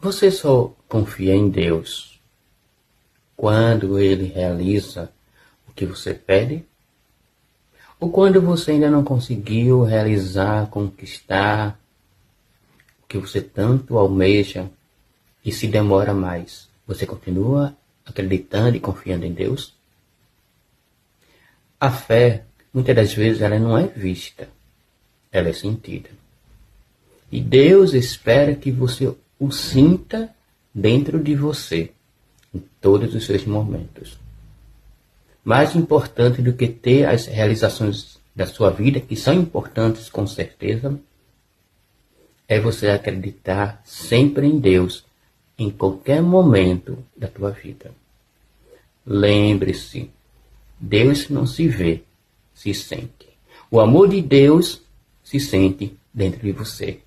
Você só confia em Deus quando Ele realiza o que você pede? Ou quando você ainda não conseguiu realizar, conquistar o que você tanto almeja e se demora mais? Você continua acreditando e confiando em Deus? A fé, muitas das vezes, ela não é vista, ela é sentida. E Deus espera que você o sinta dentro de você, em todos os seus momentos. Mais importante do que ter as realizações da sua vida, que são importantes com certeza, é você acreditar sempre em Deus, em qualquer momento da tua vida. Lembre-se, Deus não se vê, se sente. O amor de Deus se sente dentro de você.